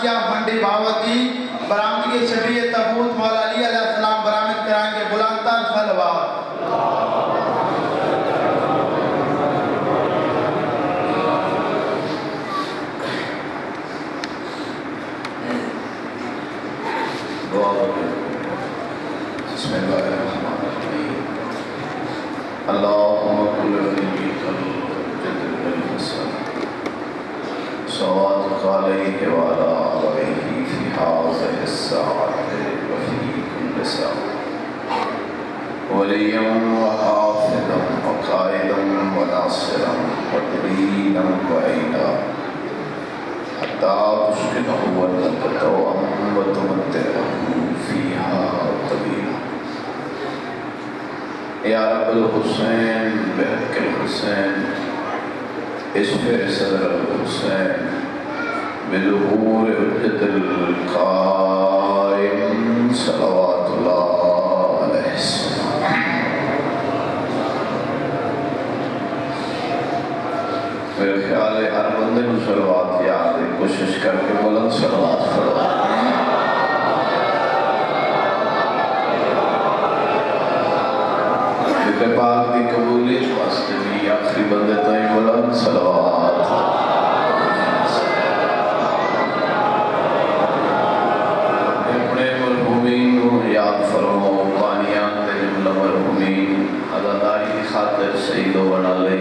فاتحہ منڈی بھاوتی برآمدگی شفیع تابوت مولا علی علیہ السلام برآمد کرائیں گے بلند تر صلوات بسم اللہ الرحمن الرحیم اللہم کل نبیک الجدر بالحسن صلواتک علیہ وعلا آلہ فی حاضر الساعت وفی کل ساعت ولیا وحافظا وقائدا وناصرا ودلیلا وعینا حتی تشکنہ ولدتوا وتمتعہ فیہا طویلا یا رب الحسین بحق الحسین اشفع صدر الحسین بظہور حجت القائم صلوات اللہ علیہ السلام میرے خیال ہے ہر بندے کو صلوات یاد ہے کوشش کر کے بلند صلوات پڑھو ذکر پاک کی قبولیت واسطے بھی آخری بندے تائیں بلند صلوات اپنے مرحومین کو یاد فرمو بانیان تے جملہ مرحومین عزاداری کی خاطر شہید و بنا لے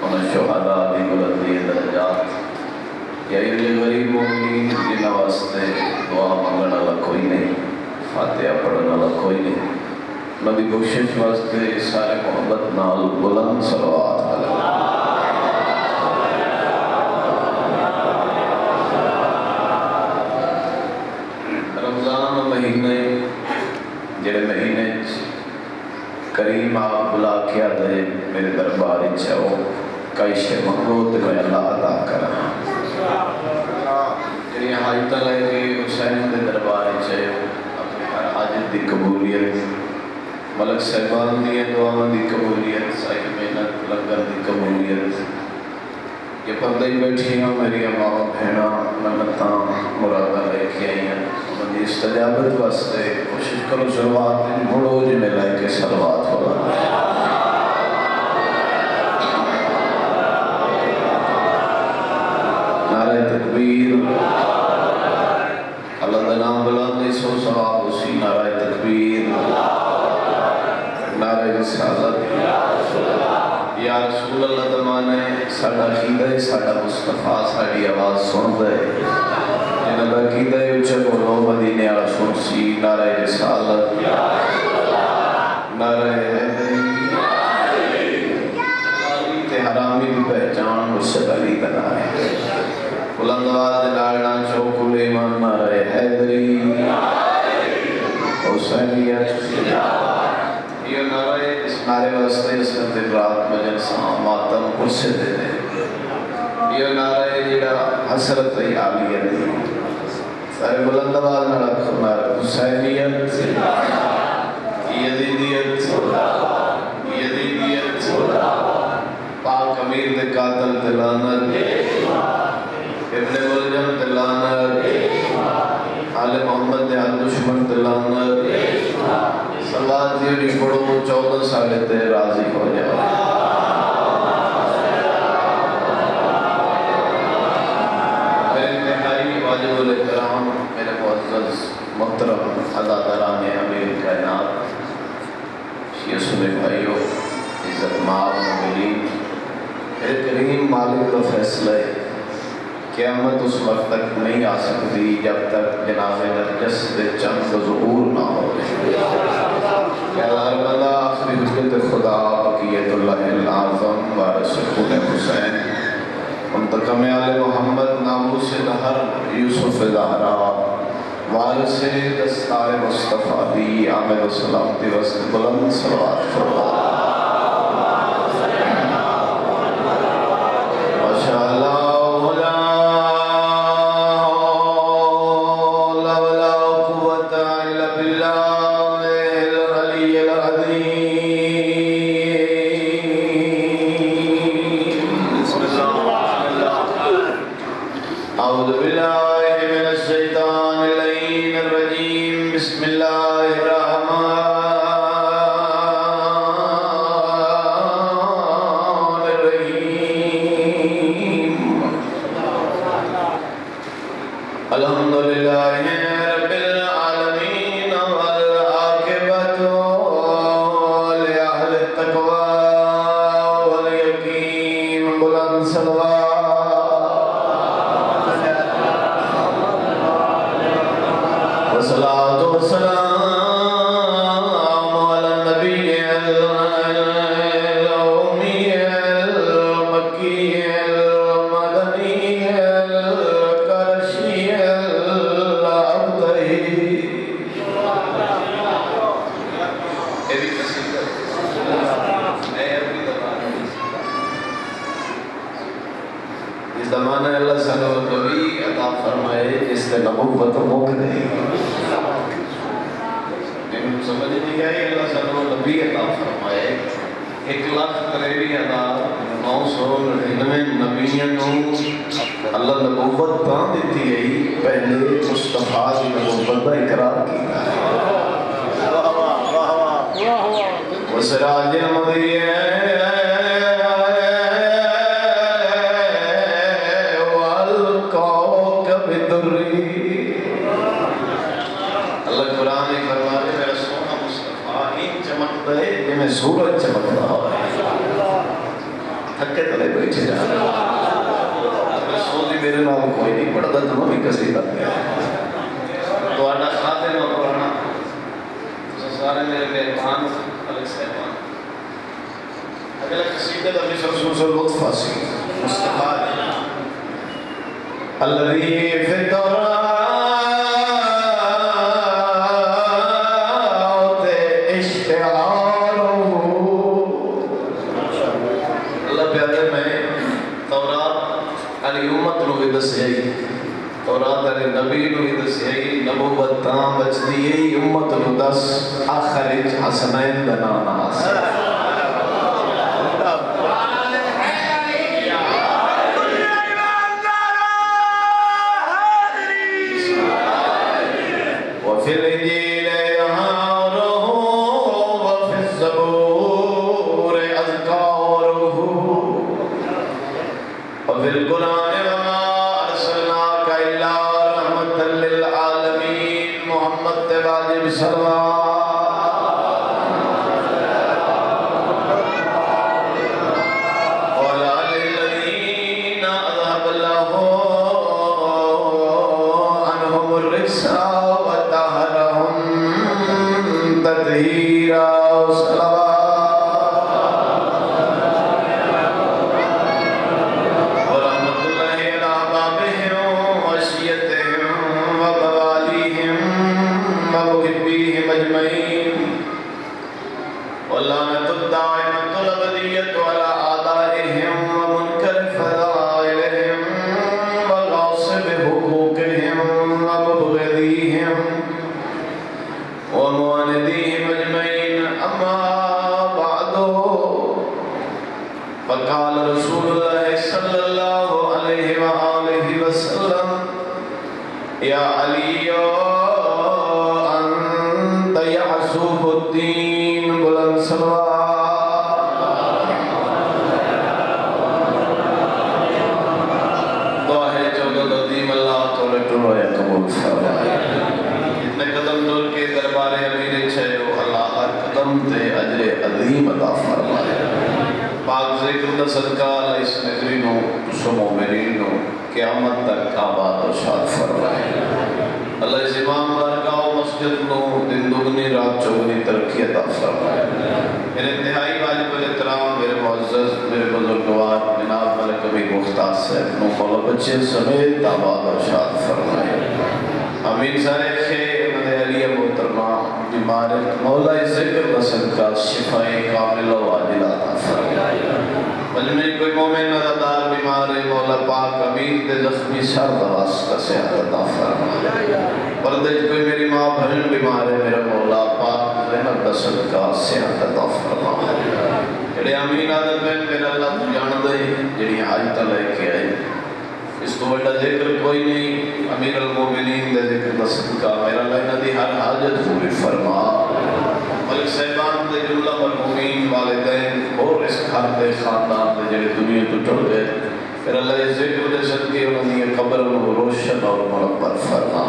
انہیں شہداء دی بلندی درجات یا یہ غریب مومنین جنہ واسطے دعا مانگنا لگا کوئی نہیں فاتحہ پڑھنا لگا کوئی نہیں نبی بخشش واسطے سارے محبت نال بلند صلوات علیہ رمضان مہینے جڑے مہینے کریم آپ بلا کیا دے میرے دربار چاہو کئی شے منگو تے میں اللہ عطا کرا جڑی حاجت لے کے حسین دے دربار چاہو اپنی ہر حاجت دی قبولیت ملک صاحبان دی دعاؤں دی قبولیت صحیح محنت لنگر دی قبولیت یہ پردے بیٹھی ہیں میری ماں بہنا منتاں مرادہ لے کے آئی ہیں انہوں نے استجابت واسطے کوشش کرو صلوات بڑھو جی میں لائے کے صلوات ہوگا نعرہ تکبیر اللہ دنام بلندی سو ثواب اسی نعرہ تکبیر نعرہ رسالت یا رسول اللہ دمانے ساڑھا عقیدہ ساڑھا مصطفیٰ ساڑھی آواز سن دے جنہا عقیدہ اچھے بولو مدینے آسن سی نعرہ رسالت نعرہ تے حرامی بھی پہچان مرشد علی کا نعرہ بلند آواز لالنا چوکل ایمان نعرہ حیدری حسینیت یہ نعرہ اس نعرے واسطے اس نے دن رات مجلسہ ماتم قرصے دے دے یہ نعرہ جڑا حسرت عالیہ دی سارے بلند آواز نہ رکھو نعرہ حسینیت یزیدیت پاک امیر دے قاتل دلانت ابن ملجم دلانت آل محمد دے حد دشمن دلانت صلوات دیوری پڑھو 14 سالے تے راضی ہو جائے میرے انتہائی واجب الاحترام میرے معزز محترم عزاداران امیر کائنات شیعہ سنے بھائیو عزت مآب مومنین میرے کریم مالک کا فیصلہ ہے قیامت اس وقت تک نہیں آ سکتی جب تک جناب نرجس دے چند ظہور نہ ہو کہ ہر بندہ آخری حجت خدا بقیت اللہ العظم وارث خون حسین منتقم آل محمد ناموس دہر یوسف زہرا وارث دستار مصطفیٰ دی آمد و سلامتی وسط بلند صلوات فرما ماشاءاللہ أعوذ بالله من الحمدللہ رب العالمین والعاقبۃ لأہل التقوی والیقین بلند صلوات والصلاة والسلام زمانہ اللہ صلی اللہ علیہ وسلم عطا فرمائے جس نے نبوت موک نہیں سمجھ نہیں آئی اللہ صلی اللہ علیہ وسلم عطا فرمائے 1,93,999 نبیوں اللہ نبوت تاں دیتی گئی پہلے مصطفیٰ کی نبوت کا اقرار کیا وسراج مضیئے میں سورج چمک رہا ہے تھکے تلے بیٹھے جا رہے ہیں سوزی میرے نام کوئی نہیں پڑھتا تو بھی کسی لگ گیا تو آنا خاتے نہ پڑھنا سارے میرے مہربان الگ صاحبان اگلا قصیدہ نبی صلی اللہ علیہ وسلم لطفہ سی مصطفیٰ الذی فی الدوران تورات علی نبی نو دسیائی نبوت تاں بچ دیئی امت نو دس آخرج حسنین دنانا حسن وفی الانجیل یہاں وفی الزبور اذکارہ وفی القرآن واجب سلام وعلى الذين أذهب الله عنهم الرجس وطهرهم تطهيرا واللعنة الدائمة الأبدية على أعدائهم ومنكر فضائلهم وغاصب حقوقهم ومبغضيهم ومعانديهم أجمعين أما بعد فقال رسول الله صلى الله عليه وآله وسلم يا علي أنت يعصوب الدين بلند صلوات دعا ہے چودہ عظیم اللہ توڑے ٹرویا قبول فرمائے اتنے قدم ڈول کے دربار امیر چھو اللہ ہر قدم تے اجر عظیم عطا فرمائے پاک ذکر دا صدقہ اللہ اس نگرینوں سو مومنینوں قیامت تک آباد و شاد فرمائے اللہ اس امام بارگاہ و مسجد نو دن دگنی رات چوگنی ترقی عطا فرمائے میرے انتہائی واجب الاحترام میرے معزز میرے بزرگوار جناب ملک امیر مختار صاحب نو مولا بچے سمیت آباد و شاد فرمائے امین سارے خیر علیہ محترمہ بیمار مولا ذکر بسن کا شفائی کامل و عاجل عطا فرمائے مجمع کوئی مومن عزادار بیمار مولا پاک امیر دے زخمی سر دواس کا صحت عطا فرمائے پردج کوئی میری ماں بھن بیمار ہے میرا مولا پاک زینب دا صدقہ صحت عطا فرمائے جڑے امین عادت میں میرا اللہ تو جان دے جڑی حاجتہ لے کے آئے اس کو بڑا ذکر کوئی نہیں امیر المومنین دے ذکر دا صدقہ میرا اللہ ندی ہر حاجت پوری فرما ملک صاحبان دے جملہ مرحومین والدین اور اس گھر دے خاندان دے جڑے دنیا تو ٹر گئے پھر اللہ ذکر دے صدقے انہوں نے قبر کو روشن اور منور فرما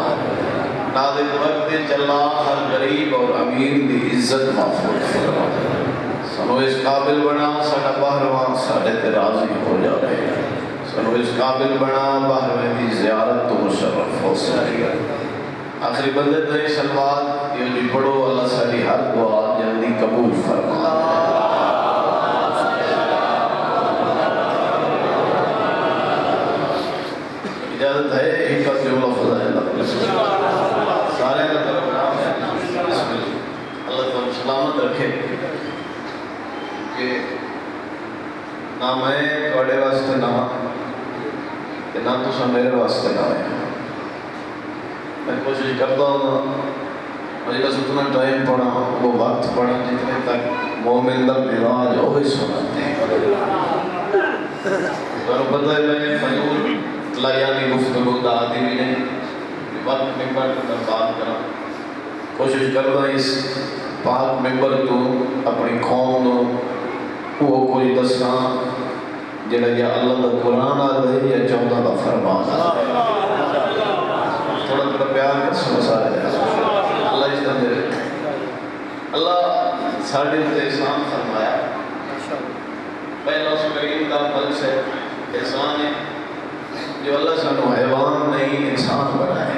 نازل وقت چلا ہر غریب اور امیر دی عزت محفوظ فرما سنو اس قابل بنا ساڑا باہرواں ساڑے تے راضی ہو جائے سنو اس قابل بنا باہرواں دی زیارت تو مشرف ہو سکے آخری بندے تے سلوات یہ بھی پڑھو اللہ ساری ہر دعا جلدی قبول فرما اجازت ہے ایک بات جو لفظ ہے سارے کا پروگرام ہے اللہ تعالیٰ سلامت رکھے کہ نہ میں توڑے واسطے نہ تو میرے واسطے نہ ہے میں کوشش کرتا ہوں مجھے بس اتنا ٹائم پڑھا وہ وقت پڑھا جتنے تک مومن دا مزاج وہی سناتے ہیں اور پتہ ہے میں فضول لایانی گفتگو دا آدھی بھی نہیں وقت ممبر کا بات کرا کوشش کرتا اس پاک ممبر تو اپنی قوم کو وہ کوئی دسنا جڑا یا اللہ دا قرآن آ رہے یا چودہ دا فرمان آ رہے تھوڑا تھوڑا پیار کر سو سارے اللہ اس طرح دے اللہ ساڑھے تے احسان فرمایا پہلا اس کریم کا پل سے احسان ہے جو اللہ سانو حیوان نہیں انسان بنائے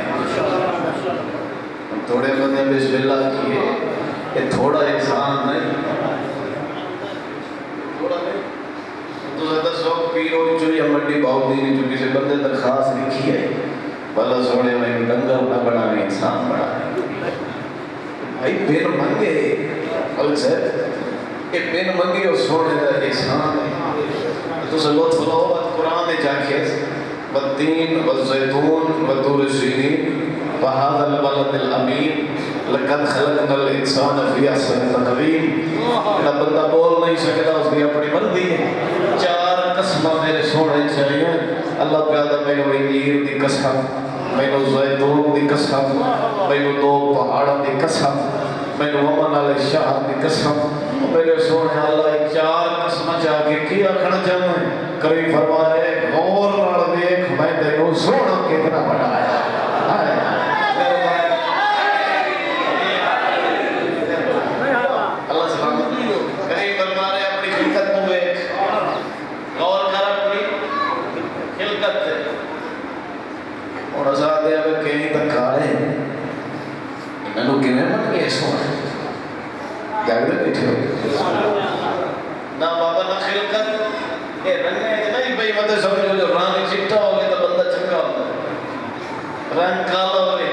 ہم تھوڑے بندے بسم اللہ کیے یہ تھوڑا انسان نہیں تھوڑا نہیں تو زیادہ سوک پیرو جو یا مڈی باؤ دینی جو کسی بندے درخواست لکھی ہے والا سوڑے میں ڈنگر نہ بنانے انسان بنانے بھائی پین منگے قلت سے کہ پین منگے اور سوڑے دا احسان ہے تو سے لطف لو قرآن میں جا کے والتین والزیتون والطور سینین وهذا البلد الامین لقد خلقنا الانسان فی احسن تقویم میرا بندہ بول نہیں سکتا اس کی اپنی مرضی ہے چار قسمہ میرے سونے چاہیے اللہ پیادہ میں وہ انجیر دی قسم میں نے زیتون دی قسم میں نے دو پہاڑ دی قسم میں نے ومن علیہ شاہ دی قسم میرے سونے اللہ چار قسمہ چاہ کے کیا کھڑا جاؤں کریم فرمائے غور نال دیکھ میں تینوں سونا کتنا بنایا اللہ سلامت کریم فرمائے اپنی خلقت کو دیکھ غور کر اپنی خلقت سے اور آزاد ہے اگر کہیں تک آئے انہوں کنے من گئے سونا جاگرے بیٹھے ہو نہ بابا نہ خلقت اے رنگے کہ نہیں بھئی مدے سمجھو جو رنگ چٹا ہو گئے تو بندہ چنگا ہوتا ہے رنگ کالا ہو گئے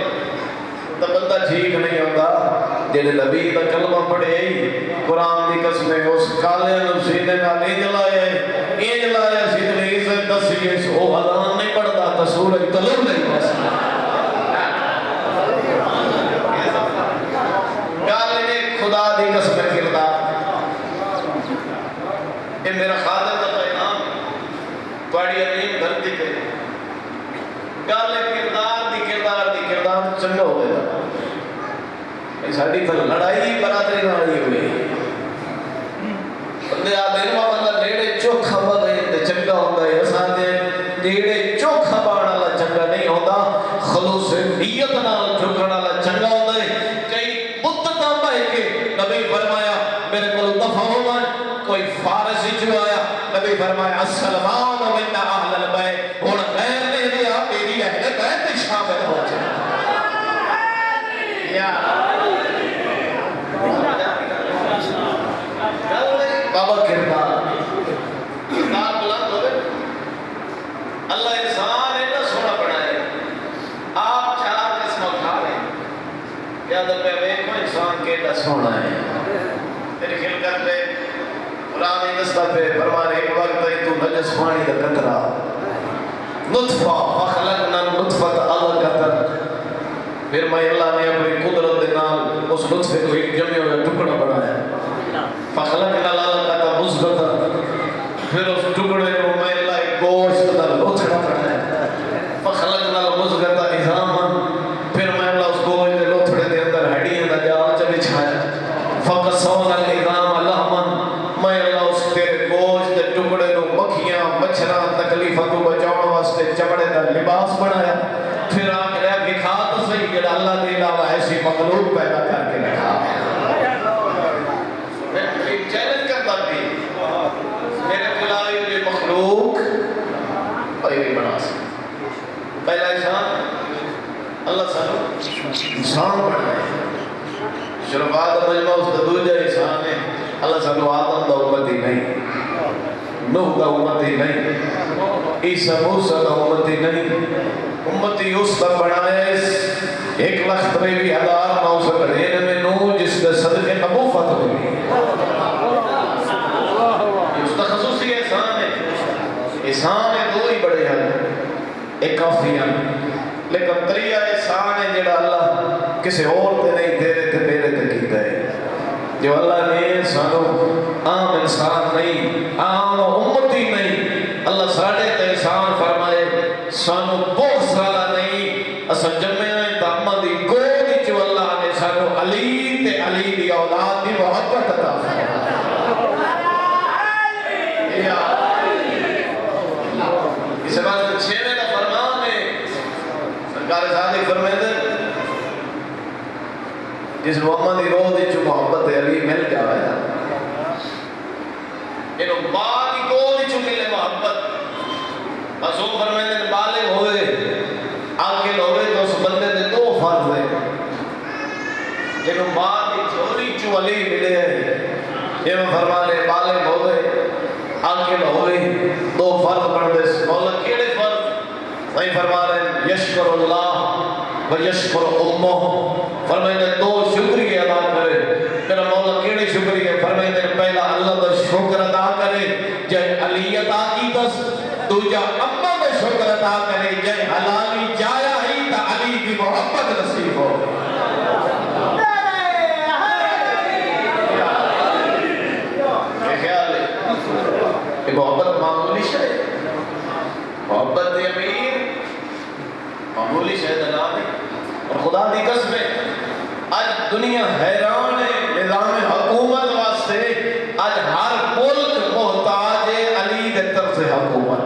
تو بندہ ٹھیک نہیں ہوتا جیلے نبی دا کلمہ پڑھے قرآن دی قسمیں اس کالے نفسینے کا نہیں جلایا سیدھنے عزت دسیے سو حضان نہیں پڑھتا تا سورج طلب نہیں پڑھتا خدا دی قسم کردار اے میرا خادم کا پیغام بڑی عظیم دھرتی پہ گل کردار چنگا ہو گیا ساڑی تو لڑائی برادری لڑائی ہوئی بندے آدھے بندہ نیڑے چوکھا بڑھے چنگا ہوتا ہے اساں دے نیڑے چوکھا باڑا لا چنگا نہیں ہوتا خلوص نیت نال جھکڑا لا چنگا ہوتا ہے نبی فرمایا میرے کو دفع ہوا کوئی فارسی جو آیا نبی فرمایا السلام من اہل البیت اور غیر نے دیا میری اہل بیت شامل ہو جائے یا بابا کردار بلند ہوئے اللہ انسان اینا سونا بنائے آپ چار قسم اٹھا رہے یاد پہ ویکھو انسان کے دس ہونا ہے تیری خلقت پہ قرآن دستہ پہ فرمانے ایک وقت ہے تو نجس پانی دا قطرہ نطفہ فخلقنا نطفت علقتا پھر میں اللہ نے اپنی قدرت دے نام اس نطفے کو ایک جمعی ہویا ٹکڑا بنایا فخلقنا علقتا مزغتا پھر اس ٹکڑے کو میں اللہ ایک گوشت دا لطھڑا بنایا فخلقنا مزغتا عظاما پھر میں اللہ اس گوشت دے لطھڑے دے اندر ہڈیاں دا جال چ بچھایا فقصونا العظام لحما میں اللہ اس تیرے گوشت دے ٹکڑے کو مکھیاں مچھراں تکلیفاں کو مخلوق پیدا کر کے رکھا میں چیلنج کرتا بھی میرے خلاف یہ مخلوق کوئی نہیں بنا سکتا پہلا انسان اللہ سانو انسان بنائے شرفات مجمع اس کا دوجہ انسان ہے اللہ سانو آدم دا امتی نہیں نوح دا امتی نہیں عیسیٰ موسیٰ دا امتی نہیں امتی اس کا بنایا اس 1,93,999 جس کے صدقے نبوت ہوئی اس کا خصوصی احسان ہے احسان ہے دو ہی بڑے ہیں ایک کافی ہیں لیکن تریہ احسان ہے جڑا اللہ کسی اور تے نہیں تیرے تے میرے تے کیتا ہے جو اللہ نے سانو عام انسان نہیں عام امتی نہیں اللہ ساڑھے تے احسان فرمائے سانو بہت سارا نہیں اصل جمعہ دامہ دی گوڑی جو اللہ نے سانو علی تے علی دی اولاد دی محبت عطا اس بات چھویں کا فرمان ہے سرکار صادق فرمائے جس محمد روح دی جو محبت علی مل جاوے انہوں بعد ہی کوئی جو ملے محبت حضور فرمائے بالغ ہوئے عاقل ہوئے تو اس بندے نے دو فرض ہے جنہوں بعد ہی چھوڑی جو علی ملے ہیں یہ فرمانے بالغ ہوئے عاقل ہوئے دو فرض پڑھ دے مولا کیڑے فرض وہی فرما رہے ہیں یشکر اللہ و یشکر امہ فرمائے دو شکریہ ادا کرے میرا مولا کیڑے شکریہ فرمائے پہلا اللہ کا شکر ادا کرے جائے علی عطا کی دس دوجہ امہ کا شکر ادا کرے جائے حلالی جایا ہی تا علی کی محبت نصیب ہو یہ محبت معمولی شاید محبت امیر معمولی شاید اللہ نے اور خدا دی قسم ہے آج دنیا حیران ہے نظام حکومت واسطے آج ہر ملک محتاج ہے علی دے طرف سے حکومت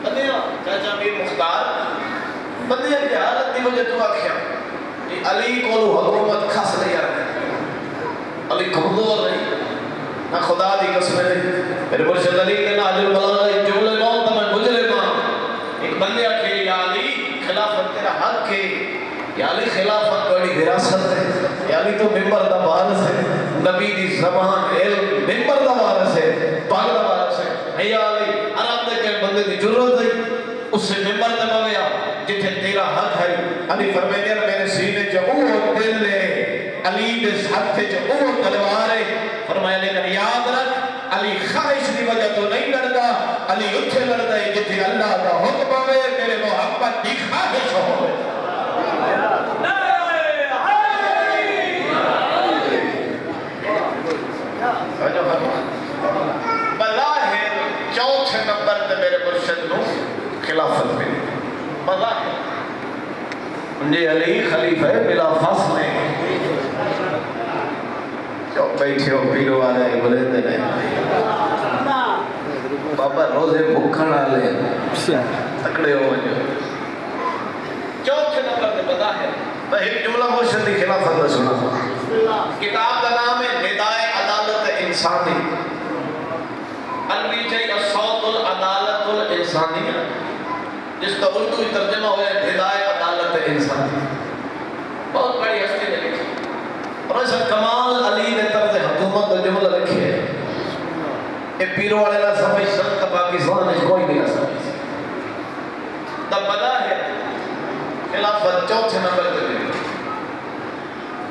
بندیاں چاچا میر مختار بندیاں کی حالت دی وجہ تو آکھیا کہ علی کو حکومت کھس نہیں آرہی علی کمزور نہیں نہ خدا دی قسم ہے میرے مرشد علی کے ناج البلاغہ ایک جملے موت میں مجرمان ایک بندے آکھے یا علی خلافت تیرا حق ہے یا علی خلافت بڑی وراثت ہے یا علی تو ممبر دا وارث ہے نبی دی زبان علم ممبر دا وارث ہے پاک دا وارث ہے یا علی آرام دے کے بندے دی ضرورت ہے اس سے ممبر دا مویا جتھے تیرا حق ہے علی فرمائے دیا میرے سینے جو اوہ دل لے علی دے ساتھ جو اوہ تلوار ہے فرمایا لیکن یاد رکھ علی خواہش دی وجہ تو نہیں لڑتا علی اتھے لڑتا ہے جتھے اللہ کا حکم ہوئے میرے محبت دی خواہش ہوئے بظاہر چوتھے نمبر تے میرے مرشد نو خلافت ملی بظاہر جی علی خلیفہ بلا فصل ہے جو بیٹھے ہو پیرو آرہے ہیں بولے دے بابا روزے بھکھن آلے تکڑے ہو جو چوتھے نمبر تے بظاہر میں ایک جملہ مرشد دی خلافت میں سنا کتاب کا نام ہے ندائے عدالت انسانی عربی چاہیے صوت العدالت الانسانی جس کا اردو ترجمہ ہوا ہے ندائے عدالت انسانی بہت بڑی ہستی نے لکھی اور ایسا کمال علی نے طرز حکومت کا جملہ لکھی ہے یہ پیرو والے نہ سمجھ سکتا پاکستان میں کوئی نہیں سمجھ تب بدا ہے خلافت چوتھے نمبر کے لئے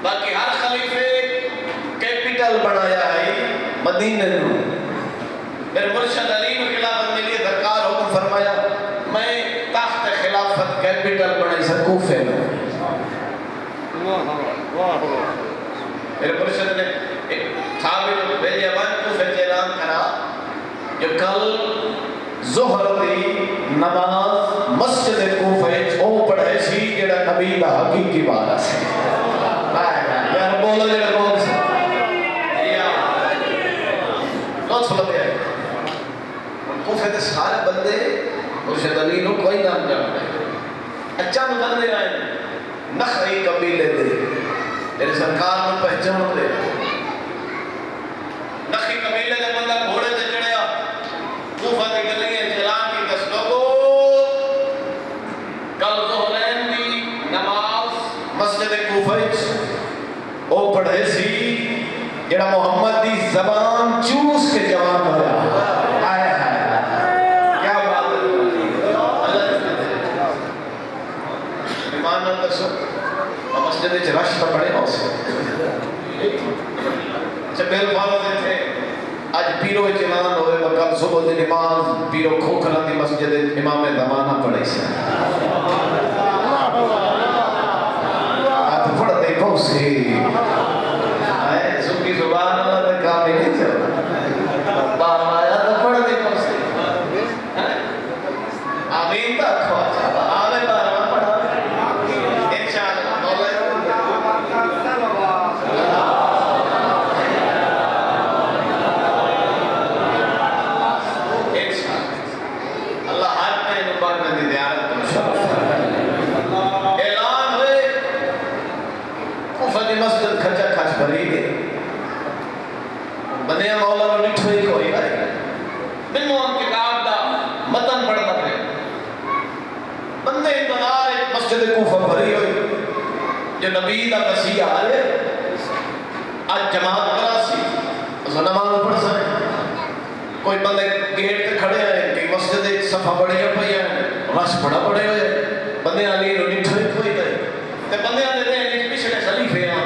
باقی ہر خلیفے کیپیٹل بنایا ہے مدینہ میں میرے مرشد علی میں خلافت کے لیے درکار حکم فرمایا میں تخت خلافت کیپیٹل بنائی سکوں فیلو میرے مرشد نے ایک ثابت بھیجے ون کو فیچ اعلان کرا جو کل ظہر دی نماز مسجد کوفہ او پڑھے سی جڑا نبی دا حقیقی وارث ہے یار بولو جڑا کون سی کون سو لگے کوفہ دے سارے بندے مرشد علی نو کوئی نام جانتے چند بندے آئے نخعی قبیلے دے تیرے سرکار میں پہچان دے نخعی قبیلے دے بندہ گھوڑے تے چڑھیا کوفہ دی گلیاں چلان کی دس لوگو کل ظہرین دی نماز مسجد کوفہ او پڑھے سی جڑا محمد دی زبان چوس کے جواب ہویا آئے کیا بات ہے اللہ ایمان نہ دسو مسجد وچ رش تو بڑے ہو سے چبیل والو دے تھے اج پیرو اعلان ہوئے کل صبح دی نماز پیرو کھوکھرا دی مسجد امام زمانہ پڑھے سی آپ پڑھ دیکھو سی زبان اللہ تک کام ہی نہیں چل بار آیا تو پڑھ دیکھو سے آمین تک کھوا چاہتا آمین بار پڑھا انشاءاللہ اللہ ہر میں نبار میں دی دیارت کو شرف اعلان ہوئے کوفہ دی مسجد کھچا کھچ بھری گئے بندے مولا رو نٹھو ہی کوئی آئے منو ہم کتاب دا متن پڑھتا پڑے بندے انتظار ایک مسجد کوفہ بھری ہوئی جو نبی دا مسیح آئے آج جماعت کرا سی اسا نماز پڑھ سائے کوئی بندے گیٹ تے کھڑے ہیں کہ مسجد ایک صفحہ بڑے پڑی ہیں رش بڑا پڑے ہوئے بندے آلی رو نٹھو ہی کوئی دے تے بندے آنے دے ہیں پچھلے خلیفے ہیں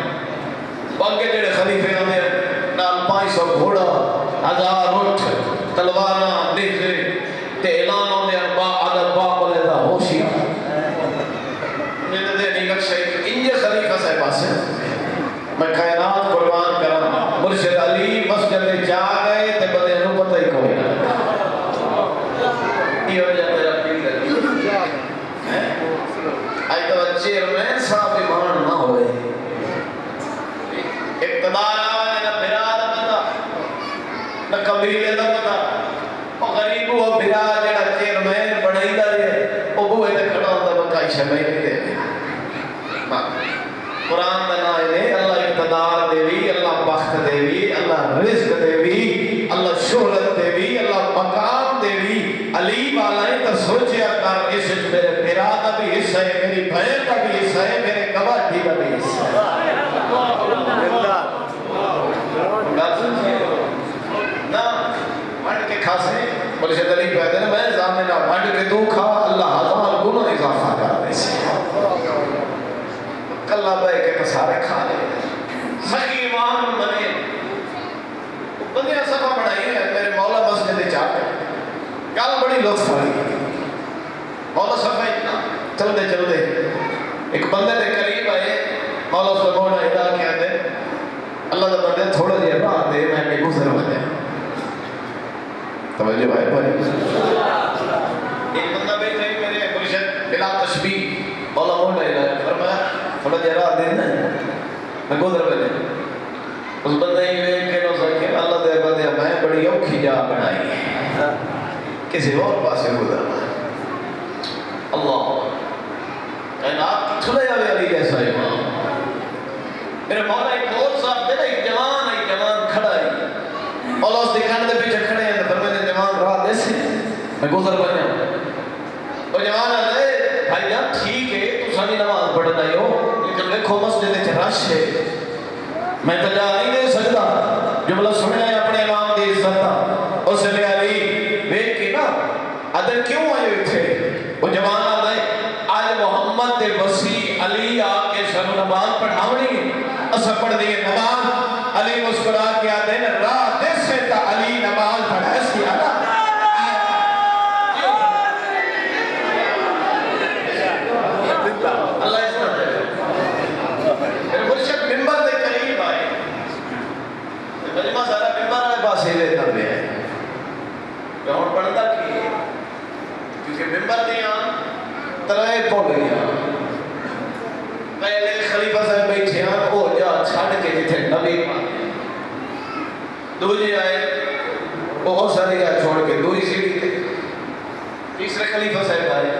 باقی جڑے خلیفے آنے نال 500 گھوڑا 1000 اٹھ تلواراں نیزے تے اعلان ہوندے با عدد با بولے دا ہوشیا میرے دے نہیں لکشے انجے خلیفہ صاحب آسے میں کائنات قربان کرا مرشد علی مسجد جا گئے تے بندے نو پتہ ہی کوئی نہ یہ ہو جائے میرا پیر علی آئی تو چیئرمین صاحب ایمان نہ ہوئے اقتدار قبیلے دا پتا غریب وہ بھرا جڑا چیئرمین بنائی دا رہے وہ بوئے تے کھڑا ہوتا بکائی شمائی نہیں دے قرآن دا نائے اللہ اقتدار دے بھی اللہ بخت دے بھی اللہ رزق دے بھی اللہ شہرت دے بھی اللہ مقام دے بھی علی بالائیں تو سوچیا کر اس میرے بھرا دا بھی حصہ ہے میری بہن دا بھی حصہ ہے میرے گواہی دا بھی حصہ ہے کھاسے بولے شاید علی کہتے ہیں میں زامنہ بھانڈ کے تو کھا اللہ ہزار گناہ اضافہ کر دے سے کلہ بے کے مسارے کھا لے سکی امام بنے بندیاں صفحہ بڑھائی ہیں میرے مولا مسجد چاہتے کل بڑی لطف آئی مولا صفحہ اتنا چل دے ایک بندے دے قریب آئے مولا صلی اللہ علیہ وسلم کہتے اللہ دا بندے تھوڑا دیا بات دے میں کہ گزر بندے توجہ بھائی بھائی ایک بندہ بیٹھے میرے مرشد بلا تشبیح مولا مولا الہ فرمایا تھوڑا دیا راہ دینا میں گزر بندے اس بندے ہی میں کہ نو سکے اللہ دے بندے میں بڑی اوکھی جا بنائی ہے کسی اور پاسے گزرنا اللہ کائنات کی چھلے آوے علی جیسا امام میرے مولا ایک اور صاحب دے ایک جوان کھڑا ہے مولا اس دکھانے دے پیچھے کھڑے ہیں فرماتے جوان راہ دے سے میں گزر بنیا وہ جوان آئے بھائی جان ٹھیک ہے تو سانی نماز پڑھنا ہی ہو لیکن دیکھو مسجد رش ہے میں تو جا نہیں دے سکتا جملہ سننا ہے اپنے امام دی عزت اسے لے علی دیکھ کے نا ادھر کیوں آئے تھے وہ جوان آئے آج محمد دے وسیع علی آکے سب نماز پڑھاونی ہے اسا پڑھ دیئے نماز علی مسکرا کے آتے ہیں راہ دے سے تا علی نماز پڑھا سی آنا اللہ اس طرح ہے پھر مرشد ممبر دے قریب آئے مجمع سارا ممبر آئے پاس ہی لے کر بھی آئے میں ہون پڑھتا کی کیونکہ ممبر دیا ترائے پڑ گیا پہلے خلیفہ صاحب بیٹھے ہیں وہ جا چھاڑ کے جتھے نبی دوجی آئے بہت ساری جا چھوڑ کے دوری سیڑھی تھے تیسرے خلیفہ صاحب آئے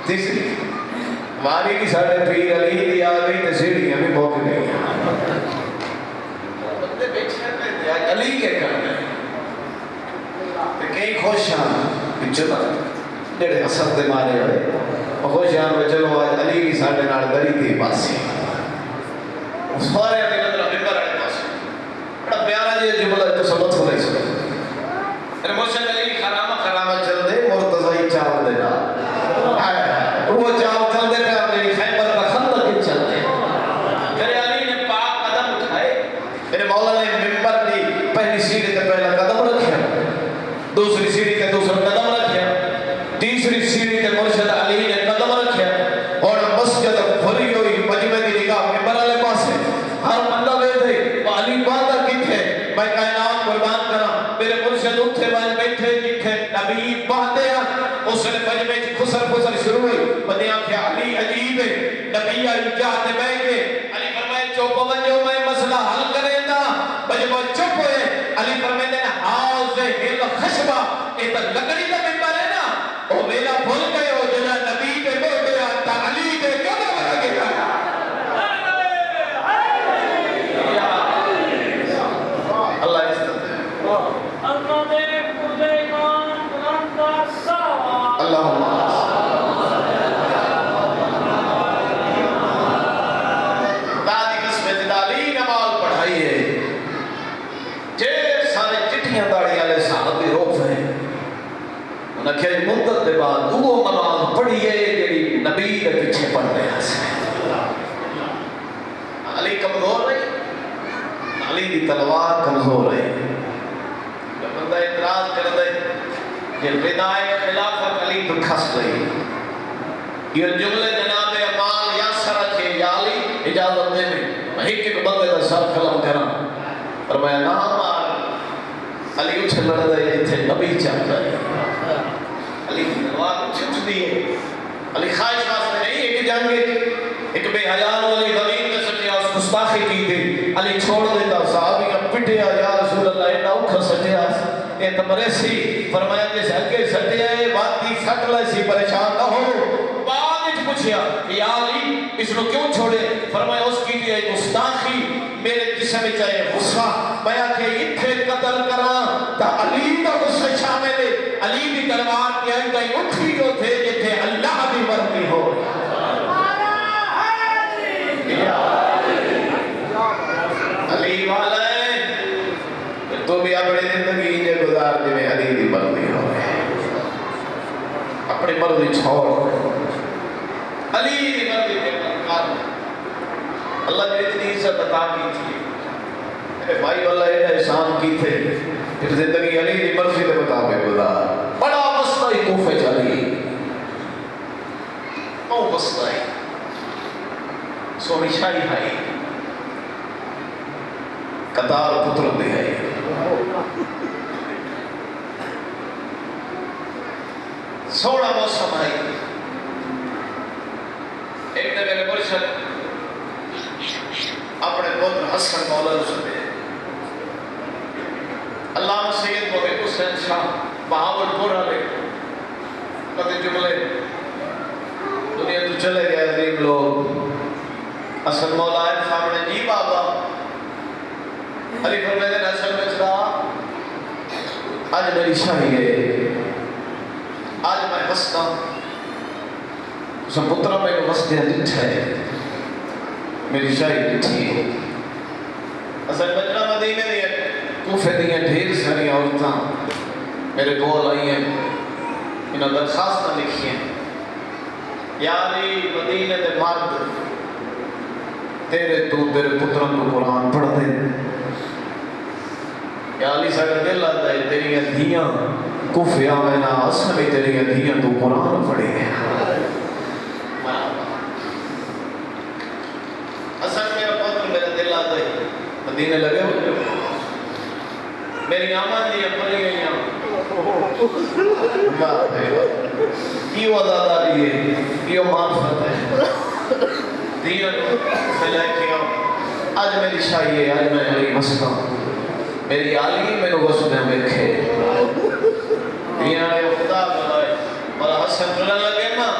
تیسری ہماری بھی ساڑھے پیر علی دی آ گئی تو سیڑھیاں بھی موک گئی بندے بیٹھے رہتے ہیں علی کے کرنے کئی خوشان چلا جڑے حسد دے مارے ہوئے خوشان میں چلو آج علی بھی ساڑھے نال گری تھی پاسی سارے علی نظر ممبر آئے پاسی بڑا پیارا جی جملہ تو سبت ہو نہیں سکتا میرے مرشد علی خرامہ چل دے مرتضی چاو دے نا وہ چاو چل دے پہ اپنے خیبر کا خندق کی چل دے میرے علی نے پاک قدم اٹھائے میرے مولا نے ممبر دی پہلی سیڑھی تے پہلا قدم رکھیا دوسری سیڑھی تے دوسرا قدم رکھیا تیسری سیڑھی تے مرشد علی نے قدم رکھیا اور مسجد بھری ہوئی مجمع کی نگاہ ممبر والے پاس ہے ہر بندہ بیٹھے وہ علی باندھا کتھے میں کائنات قربان کرا میرے مرشد اٹھے والے بیٹھے جتھے نبی باندھے اس نے مجمع کی خسر شروع ہوئی بندیاں کہ علی عجیب ہے نبی علی جاتے بیٹھے علی فرمائے چوپ بنجو میں مسئلہ حل کریں دا مجمع چپ ہوئے علی فرمائے دے حاض ہل خشبہ ایتا لکڑی دا ممبر ہے نا وہ میرا بھول گئے ہو جنا نبی دے بیٹھے آتا علی دے کدھا لگے گا اللہ عزت ہے اللہ دے قدیمان بلندہ سوا اللہم دادی قسم جدالی نمال پڑھائی ہے جے سارے چٹھیاں داڑی آلے صحابی روک ہیں انہاں کیا مدت دے بعد وہ نماز پڑھی ہے جیڑی نبی دے پیچھے پڑھ رہے ہیں علی کمزور رہی علی دی تلوار کمزور رہی جب بندہ اعتراض کر دے کہ ردائے خلافت علی تو کھس گئی یہ جملے جناب امان یاسر رکھے یا علی اجازت دے میں ایک بندے دا سر قلم کرا اور میں نام مار علی اچھے لڑ دے جتھے نبی چاہتا ہے علی کی تلوار اچھ دی ہے علی خواہش واسطے نہیں ایک جنگ ایک بے حیان والی غمین میں سٹیا اس گستاخی کی تھی علی چھوڑ دیتا صحابیاں پٹیا یا رسول اللہ اینا اوکھا سٹیا اے تمرے سی فرمایا جیسے اگے سٹیا ہے بات دی سٹ لائے سی پریشان نہ ہو بعد اچھ پوچھیا یا علی اس نے کیوں چھوڑے فرمایا اس کی لیے گستاخی میرے جسم میں چاہے غصہ بیا کہ اتھے قتل کرا تا علی دا غصہ شامل ہے علی دی تلوار کے اندر اٹھی ہو تھے جتھے اللہ دی مرضی ہو علی والا ہے تو بھی اپنی زندگی جو گزار دے میں علی دی مرضی ہو اپنی مرضی چھوڑ علی دی مرضی کے مقام اللہ نے اتنی عزت عطا کی تھی میرے بھائی واللہ یہ احسان کی تھے کہ زندگی علی دی مرضی کے مطابق گزار بڑا مسئلہ کوفے چلی او مسئلہ سونی شاہی ہائی قطار پتر دے ہے سوڑا موسم آئی ایک نے میرے مرشد اپنے پتر حسن مولا رسولے علامہ سید محب حسین شاہ بہاول پورا لے قطع جملے دنیا تو چلے گئے عظیم لوگ حسن مولا ہے سامنے جی بابا علی فرمیدن حسن بچڑا آج میری شاہی ہے آج میں ہستا اسے پترہ میں وستے جٹھ ہے میری شاہی جٹھی ہے حسن بچڑا مدینے دیا کوفے دیا ڈھیر ساری عورتاں میرے کول آئی ہیں انہوں درخواستہ لکھی ہیں یا علی مدینے دے مرد تیرے پتروں کو قرآن پڑھ دے یا علی ساڑھا دل آتا ہے تیری دھیاں کفیا میں نا اصلی تیری دھیاں تو قرآن پڑھے ہیں اصل میرا پتر میرا دل آتا ہے مدینے لگے ہو میری آمان دیا پڑھی گئی ہیں یہ وزاداری ہے یہ معرفت ہے دیئر سے لے کے آج میری شاہی ہے آج میں میری مسئلہ میری آلی میں نے غصنے میں کھے دیئر نے خدا بلائے بلا حسن بلن لگے نا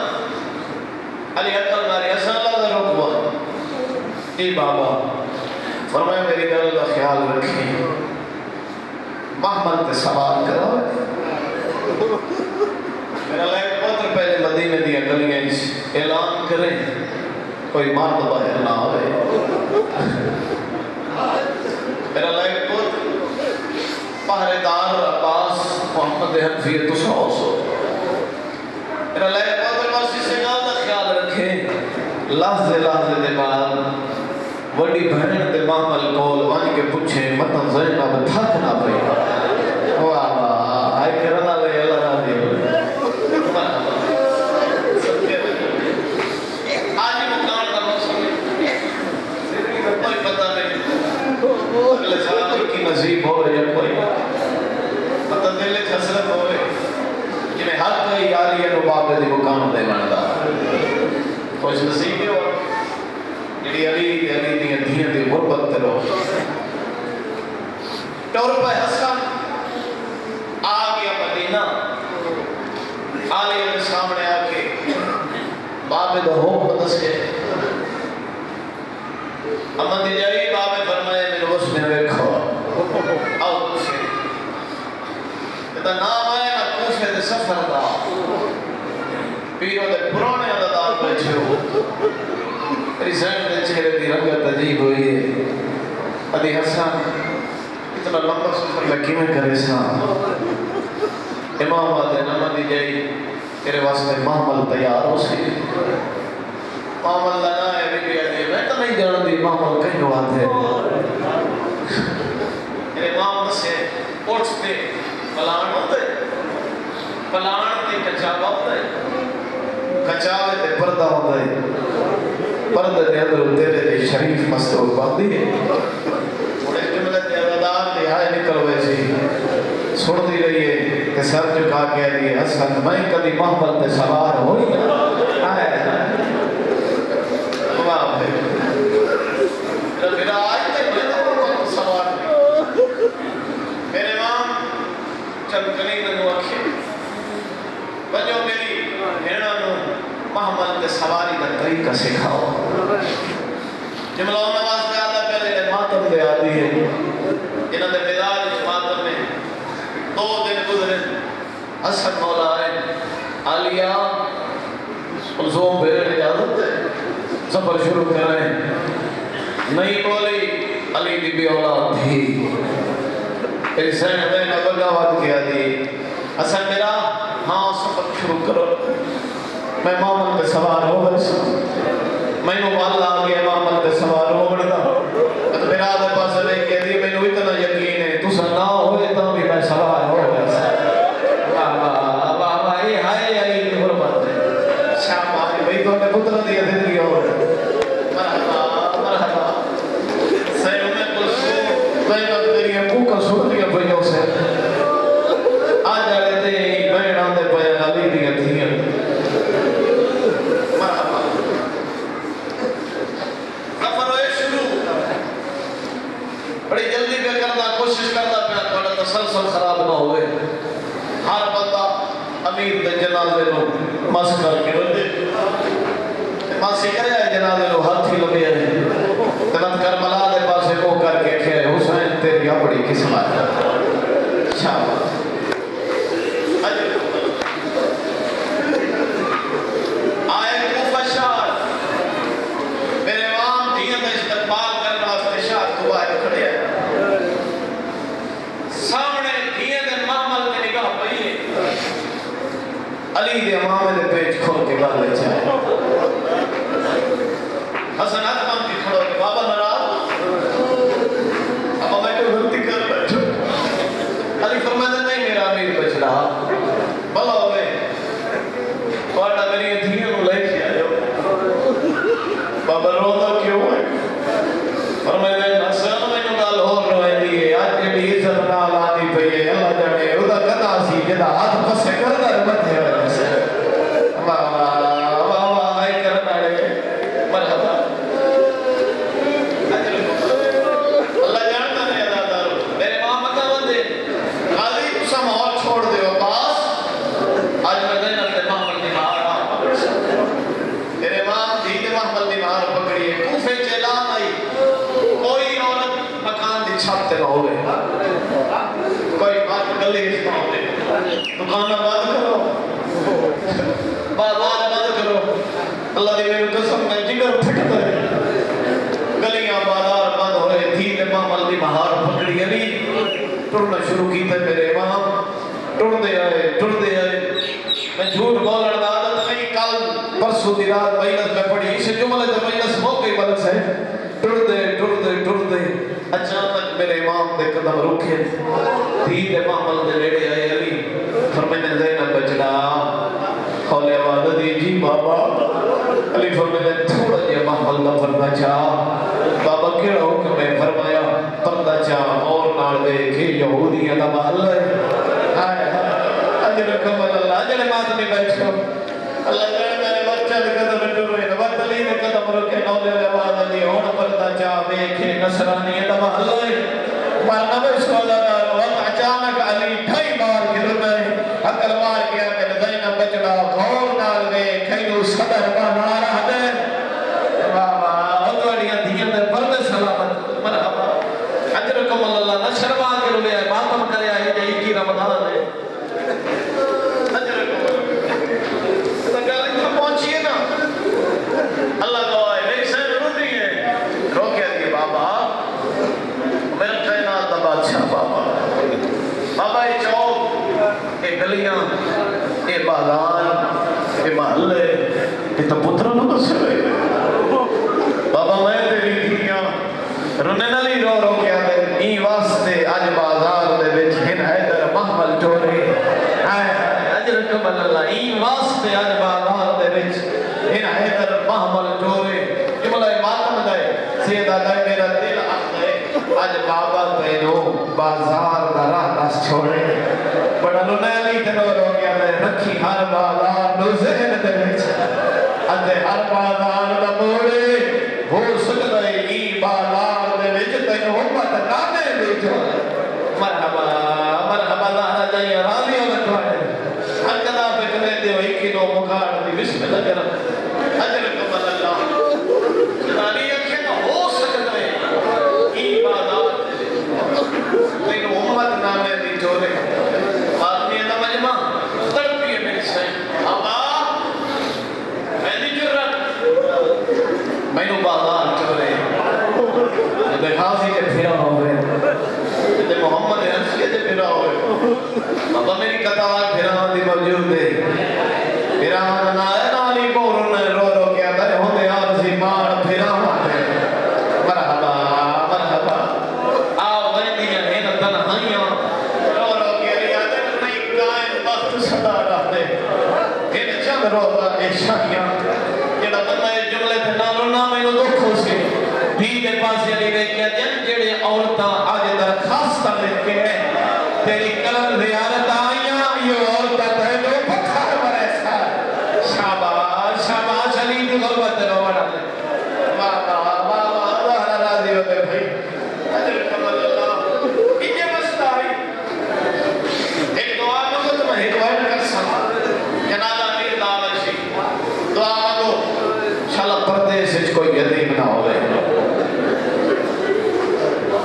علی حقل جی بابا فرمایا میری گل کا خیال رکھیں محمل تے سوال کرو میرا لائق پتر پہلے مدینے دیا گلیاں اعلان کریں کوئی مرد باہر نہ ہوئے میرا لائق پتر پہرے دار عباس محمد حنفی تسوس ہو میرا لائق پتر بس اسے گال کا خیال رکھیں لحظے دے بعد وڈی بہن دے محمل کول وان کے پوچھیں مطن زینب تھک نہ پئی واہ واہ آئی کرنا لے اللہ راضی ہو آج مکان کا موسم کوئی پتہ نہیں اگلے سال کی نصیب ہو یا کوئی پتہ دل حسرت ہوئے جنہیں ہر کوئی یاری ہے نباب دی مکان دے بندا خوش نصیب ہو جڑی علی دی دھیاں دی غربت تے رو ٹور پہ حسن آ گیا مدینہ آلے کے سامنے آ کے بابے دا حکم دس کے امن دی جائی بابے فرمائے میرے اس میں ویکھو آؤ کچھے کہتا نام ہے نا کوفے دے سفر دا پیرو دے پرانے عددار بیٹھے ہو میری ذہن دے چہرے دی رنگت عجیب ہوئی ہے ادھی حسن اتنا لمبا سفر لکی میں کرے سا امام آدھے نمہ دی جائی تیرے واسطے محمل تیار ہو سی محمل لنا ہے بھی آدھے میں تو نہیں جان دی محمل کہیں ہوا تھے میرے محمل سے اٹھتے پلان ہوتے پلان تے کچاوا ہوتے کچاوے تے پردہ ہوتے پردہ دے اندر تیرے دے شریف مستور باندھی ہے اور ایک جملہ دے عددار دے آئے نکل ہوئے سی سن دی رہی ہے کہ سر چکا کہہ دیئے حسن میں کبھی محمل تے سوار ہوئی آئے اللہ پہ میرا آئی تے میں تو سوار نہیں میرے ماں چند کلی ننو اکھے بجو میری بھیڑا نو محمل تے سواری کا طریقہ سکھاؤ جملہ نواز دے آدھا پہلے ماتم دے آدھی ہے جنہاں دے بیدار ماتم میں 2 دن گزرے حسن مولا آئے آلیا زوم بھیڑ اجازت ہے سفر شروع کریں نہیں بولی علی بی بی اولاد تھی میری سین میں نے بغاوت کیا دی حسن میرا ہاں سفر شروع کرو میں محمد پہ سوار ہو گئے میں نے اللہ آگیا محمد پہ سوار ہو گئے تو میرا آدھے پاس لے کے دی میں نے اتنا یقین ہے تو سن نہ ہوئے تو بھی میں سوار ہو گئے بابا یہ ہائے علی کی حرمت ہے شام آگے بھئی تو نے پتر دیا زندگی ہو گئے مرحبا سینوں میں کلسو میں نے تیری ابو کا سن دیا بھئیوں سے آج آگے تے میں آندے پہیا علی دیا تھیاں مرحبا سفر ہوئے شروع بڑی جلدی پہ کرنا کوشش کرنا پہ بڑا تسلسل خراب نہ ہوئے ہر بندہ امیر دے جنازے نو مس کر کے رہے ماسی کرے آئے جنازے نو ہاتھ ہی لگے آئے تنت کربلا دے پاسے کو کر کے کھے حسین تیری اپڑی قسمت شاباش آئے کوفہ شہر میرے امام دیاں دا استقبال کرنا واسطے شہر تو باہر کھڑے ہیں سامنے دیاں دے محمل دے نگاہ پئی ہے علی دے امامے دے پیچ کھول کے گل لے جائے حسن آدمان کی کھڑو کہ بابا ناراض اب میں کوئی غلطی کر بیٹھو علی فرمائے دکان بند کرو بازار بند کرو اللہ دی میری قسم میں جگر پھٹتا ہے گلیاں بازار بند ہوئے تھی امام علی بہار پکڑی علی ٹرنا شروع کی تھے میرے امام ٹر دے آئے میں جھوٹ بولنے دا عادت نہیں کل پرسوں دی رات مجلس میں پڑھی اس جملے سے مجلس موقعی بلد سے ٹر دے اچانک میرے امام دے قدم رکھے تھی امام علی دے لیڑے آئے علی فرمائنے زینب بچڑا کھولے آواز دی جی بابا علی فرمائنے تھوڑا جی امام اللہ پردہ چاہ بابا کیڑا حکم ہے فرمایا پردہ چاہ اور نال دے کہ یہودیاں دا محل ہے اجر کمل اللہ اجر مات میں بیٹھو اللہ جانے میرے بچہ دے قدم ٹورے وقت علی دے قدم رکھے نولے آواز دی ہون پردہ چاہ دیکھے نصرانی دا محل ہے مرنا بے سوالہ وقت اچانک علی ڈھائی بار گر گئے عقل مار گیا کہ زینب بچڑا غور نال دے کھیلو صدر کا نعرہ دے بابا اتوڑیاں دھیاں دے پردے سلامت مرحبا اجرکم اللہ نہ شرما کے روے ماتم کرے آئے جائی کی رمضان ہے اجرکم تو گل اتنا پہنچیے نا اللہ گواہ میری سین روٹی ہے رو کہہ دیئے بابا میرا کائنات دا بادشاہ بابا یہ چوک یہ گلیاں یہ بازار یہ محلے یہ تو پتروں نو دسے ہوئے بابا میں تیری دنیا رونے نہ لی رو کے آدھے ای واسطے آج بازار دے بچ ہن حیدر محمل چورے اجرکم اللہ ای واسطے آج بازار دے بچ ہن حیدر محمل چورے جملہ ماتم دے سیدہ دے میرا دل آتے آج بابا تینو بازار دا راہ دس چھوڑے بڑا نونیلی تینو رو گیا دے رکھی ہر بازار نو ذہن دے بچ ادھے ہر بازار دا موڑے ہو سکتا ہے ای بازار دے بچ تینو حکمت نامے دے چھوڑے مرحبا زہرہ جائیے راضی ہوگا چھوڑے ہر قدہ پہ کنے دے ہوئی کنو مکار دی بسم اللہ کرم اجرکم اللہ جنانی اکھے نہ ہو سکتا ہے ای بازار تینو حکمت نامے دی چھوڑے آدمی ہے مجمع تڑپی ہے میری سائن آبا میں دی جرت میں نو بازار چھوڑے جدے خاصی کے پھرا ہوئے جدے محمد انسیے دے پھرا ہوئے بابا میری قطار پھرا دی موجود ہے پھرا نائے نالی بورن رو کیا دے ہوندے آرزی مار پھرا ہوئے مرحبا آو ویندیاں ہیں تنہائیاں رو کیا ریا دے نہیں قائم وقت صدا رہ دے ان چند روزہ عشائیاں جڑا بندہ جملے تے نہ رونا میں نو دکھ ہو سی بھی دے پاس علی وے کیا دن جڑے عورتاں آج درخواست لکھ کے تیری کلم زیارت آئیاں یہ عورتاں تینو پتھر مرے سا شاباش علی دی غربت رو بڑا دے بابا ظاہرہ راضی ہوتے بھائی اجرکم اللہ انجھے مسئلہ آئی ایک دعا مگو تو میں ایک دعا کر سکتا جنازہ میر دعوشی دعا مگو شاءاللہ پردیس اچھ کوئی یتیم نہ ہو رہے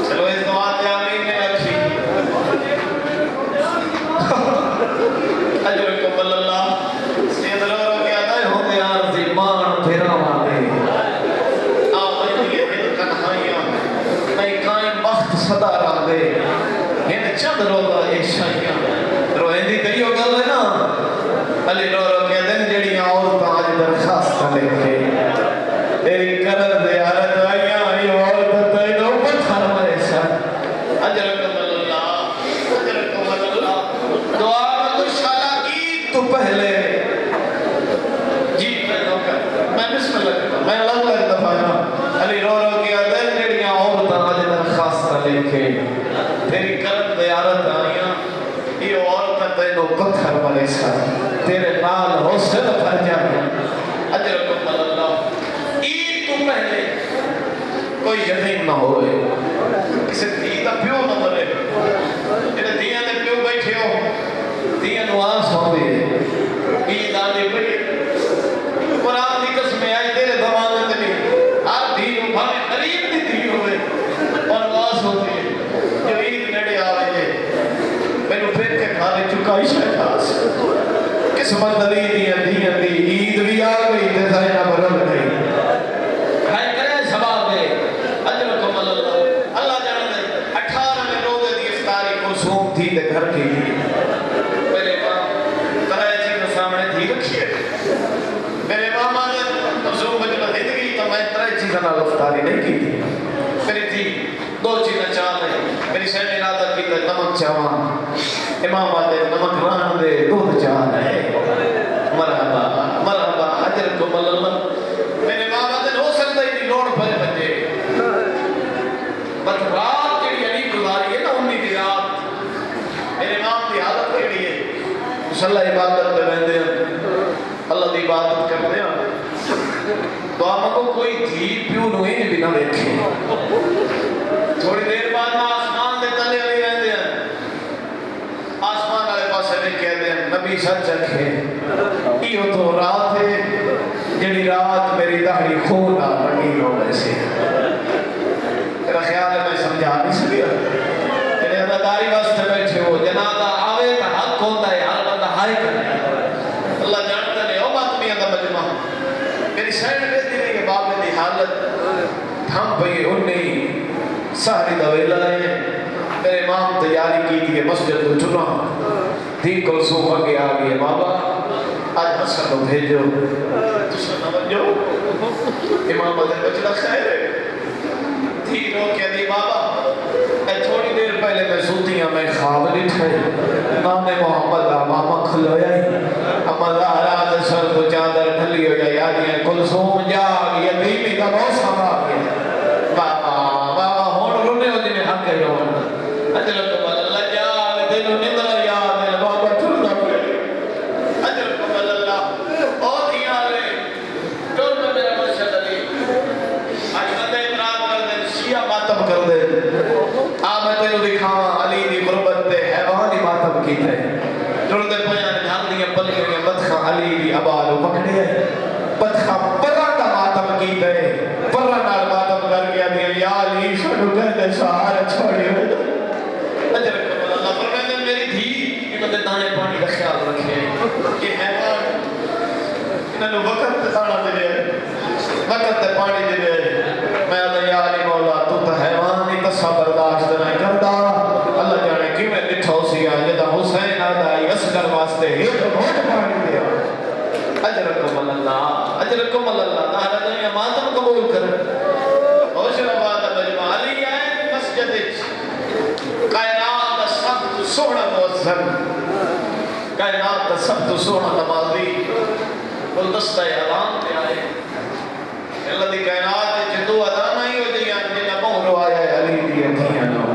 چلو اس دعا جامین میں اچھی اجرکم اللہ سید رو کیا دائے ہوتے آرزی مان پھرا مانے آمین یہ دل کنہائیاں میں قائم وقت صدا رہ دے ہن چند روزہ عشائیاں رو ہندی کئیو گل ہے نا علی رو کیا دن جڑی عورت آج درخواست لکھے تیری کرن زیارت آئیاں یہ عورت تینو پتھر مرے سا اجرکم اللہ دعا میں شالا عید تو پہلے جی میں بسم اللہ کرتا میں اللہ کا دفعہ علی رو کیا دن جڑیاں عورت آج درخواست لکھے تیری کرن زیارت آئیاں یہ عورت تینو پتھر مرے سا تیرے نال حسن بھر جائے اجرکم اللہ عید تو پہلے کوئی یتیم نہ ہوئے کسی دھی دا پیو نہ مرے جنہیں دھیاں نے پیو بیٹھے ہو دھیاں نواز ہوئے عید آنے پڑی قرآن دی قسمیں آئی تیرے زمانے تلی ہر دھی بھانے قریب دی دھی ہوئے اور نواز ہوتی ہے جو عید نڑے آئے میں نے پھر کے کھانے چکائی شہداز قسمت علی دی دھیاں دی عید بھی آ گئی تے زینب رل گئی ہے کرے ثواب دے اجرکم اللہ اللہ جانے 18ویں روزے دی افطاری کلثوم تھی تے گھر کی میرے ماں ترائے جی کو سامنے تھی رکھی ہے میرے ماما نے کلثوم بچنا زندگی تو میں ترائے چیزیں نہ افطاری نہیں کی تھی میری تھی دو چیزیں چاہ رہے میری سین ارادہ کی تے نمک چاہاں امام آتے نمک ران دے دودھ چاہ رہے مرحبا مرحبا اجرکم اللہ میرے ماما دے ہو سکتا ہی نہیں لوڑ پڑے بچے بس رات کے لیے نہیں گزاری ہے نا امی دی رات میرے مام دی حالت کے لیے مسلح عبادت پہ بہندے ہیں اللہ دی عبادت کرتے ہیں تو آپ کو کوئی تھی پیو نوئی بھی نہ دیکھے تھوڑی دیر بعد آسمان دے تلے علی رہتے ہیں آسمان والے پاسے میں کہتے ہیں نبی سچ رکھے یہ تو رات ہے جڑی رات میری داڑھی خون نہ بڑی ہو ویسے میرا خیال ہے میں سمجھا نہیں سکیا میرے اداداری واسطے بیٹھے ہو جنازہ آوے تو حق ہوتا ہے ہر بندہ ہائے کرے اللہ جانتا نہیں او بات میں اندر مجمع میری سائن بیتی نہیں کہ باپ نے دی حالت تھم پئی انہیں سہری دویلہ ہے میرے امام تیاری کی تھی مسجد کو چنا تھی کلثوم آگے آگے بابا آج حسن کو بھیجو تسا نہ بنجو امام بدر بچنا خیر ہے تھی رو کہہ دی بابا اے تھوڑی دیر پہلے میں سوتی ہوں میں خواب نہیں ٹھائے نام محمد ماما کھلویا ہی اما زہرا دے سر کو چادر ڈھلی ہو یا یادیاں کلثوم جاگ یا بیوی کا موسم آ گیا بابا بابا ہون رونے ہو جنہیں حق ہے رونا اجرکم اللہ جاگ دینو نمرا یاد ہے بابا ٹھلنا پڑے اجرکم اللہ او دیا لے ٹول میں میرا مرشد علی آج بندے امراد کر دے شیعہ ماتم کر دے آمد تینو دکھاواں علی دی غربت دے حیوانی ماتم کی تھے ٹول دے پیان جھان دیا پلکیں بدخاں علی دی عبادو پکڑے ہیں بدخاں پران دا ماتم کی تھے پران نال ماتم کر گیا دیا یا علی شنو کہتے سہارا چھوڑی ہوئے اجرکم اللہ فرمائے میں میری دھی انہوں نے دانے پانی کا خیال رکھے کہ حیوان انہوں نے وقت تے دانا دے لئے وقت تے پانی دے لئے میں اللہ یا علی مولا تو تا حیوان نہیں تصا برداشت نہیں کرتا اللہ جانے کیوں میں نٹھو سیا جدا حسین آدائی اسگر واسطے ایک بہت پانی دیا اجرکم اللہ اجرکم اللہ نہارا دنیا ماتم قبول کرے حوشر آباد مجمع علی آئے مسجد کائنات سب سونا موزن کائنات سب سونا نمازی گلدستہ اعلان پہ آئے اللہ دی کائنات جدو ادانا ہی ہو جائیں جنہ مہرو آیا ہے علی دی اتھیاں نو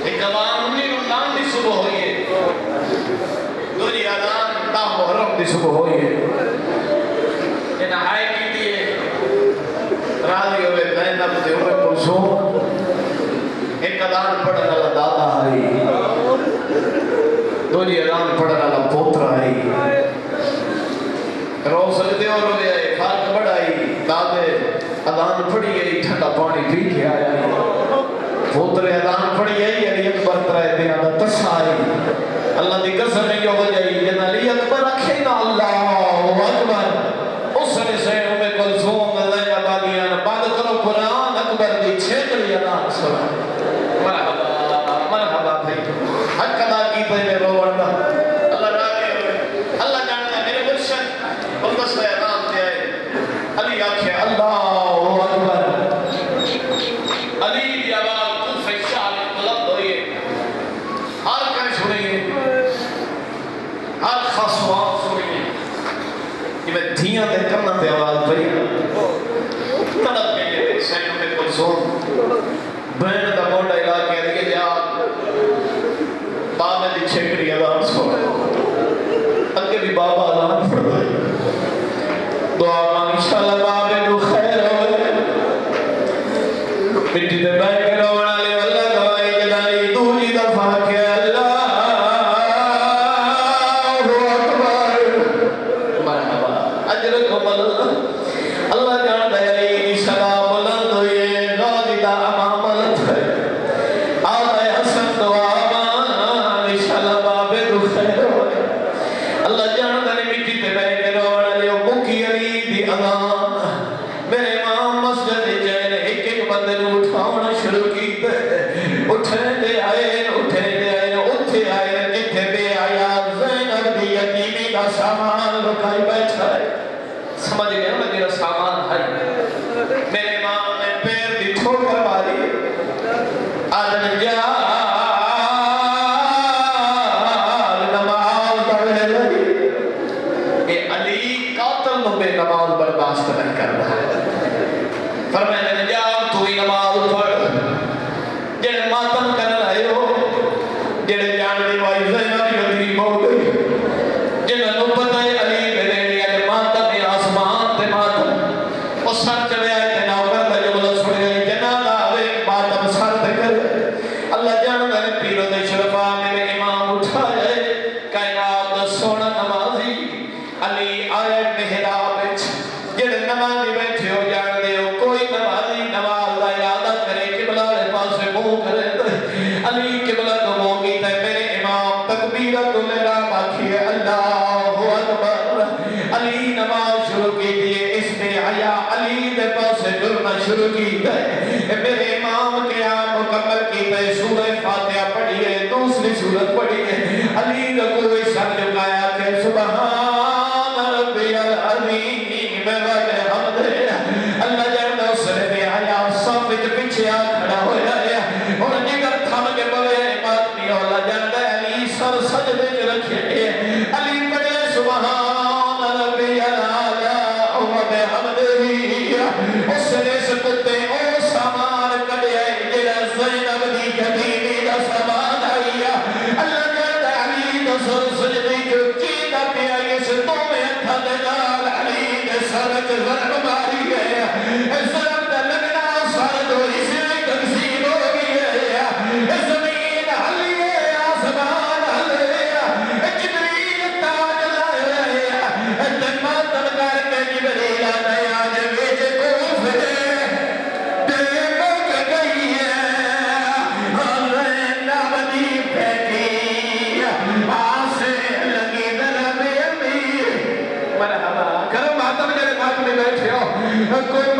ایک ادان انہی رمضان دی صبح ہوئی ہے دوری ادان تا محرم دی صبح ہوئی ہے جنہ آئے کی دیئے راضی ہوئے زینب تے ہوئے کلثوم ایک ادان پڑھنا اللہ دادا آئی دوری ادان پڑھنا اللہ پوتر آئی رو سجدے اور روئے آئے خاک بڑھائی دادے ادان پڑھی ہے ٹھنڈا پانی پی کے آیا پوتر ادان پڑھی ہے علی اکبر ترائے دن آدھا تسائی اللہ دی قسم میں جو بجائی جن علی اکبر رکھے نا اللہ اکبر اس نے سے ہمیں کلثوم اللہ آبادیاں بعد کرو قرآن اکبر دی چھیکڑی ادان سنا مرحبا مرحبا بھائی حق ادا کی پہلے روڑنا اللہ راگے ہوئے اللہ جانتا ہے میرے مرشد بلدست اعلان دے آئے علی آکھے اللہ اکبر علی دی آواز کل فیشہ علی بلند ہوئے ہر کہیں سنیے ہر خاصوان سنیے کہ میں دھیاں دے کرنا پہ آواز بھئی تڑپ کے لئے سینوں میں کلثوم بہن دا موڑا علاقے دیئے جا بابا دی چھکڑی ادان سوڑے اگے بھی بابا ادان پڑھ دے دعا مانگ انشاءاللہ بابے نو خیر ہوئے مٹی دے بائے کے رونا لے واللہ گوائی جدائی دوری دفعہ کے اللہ اکبر مرحبا اجرکم اللہ اللہ جانتا ہے علی سلام بلند ہوئے غازی دا امام ملت ہے آدھے حسن دعا مان انشاءاللہ بابے نو خیر ہوئے اللہ سمجھ گئے نا میرا سامان ہے میرے امام نے پیر دی ٹھوکر ماری آدم جال نماز پڑھنے لگی اے علی قاتل نو بے نماز برداشت نہیں کر رہا فرمایا جال تو ہی نماز پڑھ جڑے ماتم کر رہے ہو جڑے جان دی وائی زینب یتیم ہو گئی جنہاں نو پتہ ہے علی میرے لیے ماتم ہے آسمان تے ماتم او سر چڑھے آئے تے نوکر تے جملہ سنے آئے جناب آوے ماتم سر تے کرے اللہ جان دے پیرو دے شرفا میرے امام اٹھائے کائنات سونا نمازی علی آئے محراب وچ جڑے نمازی بیٹھے ہو جان دے ہو کوئی نمازی نماز دا ارادہ کرے قبلہ دے پاسے منہ کرے علی قبلہ تو منہ کیتا ہے میرے امام تکبیرۃ الحرام آکھیے اللہ اکبر علی نماز شروع کی دیئے اس میں حیا علی دے پاسے ڈرنا شروع کیتا ہے میرے امام قیام مکمل کیتا ہے سورہ فاتحہ پڑھیے دوسری سورت پڑھیے علی رکوع سر جھکایا کہ سبحان ربی العظیم والحمد اللہ جان اس نے بے حیا صف وچ پیچھے آ کھڑا ہویا ہے اور جگر تھم کے بغیر بات نہیں اللہ جان علی سر سجدے وچ رکھے علی پڑھے سبحان ربی العلی وبحمدہ اس نے سکتے او سامان کڈیا جڑا زینب دی گدی دا سامان آیا اللہ جان علی دا سر سجدے وچ چیتا پیا اس تو میں ہتھاں دے نال علی دے سر تے ضرب ماری ہے ضرب دا لگنا سر دو اس میں تقسیم ہو گئی ہے زمین ہلی ہے آسمان ہلی ہے جبریل تاج لائے ہے ماتم کر کے جبریل آئے آج ویج کوفے دے مک گئی ہے اللہ نبی پھیکی آسے لگی دل میں امیر مرحبا کرو ماتم جڑے ماتم میں بیٹھے ہو کوئی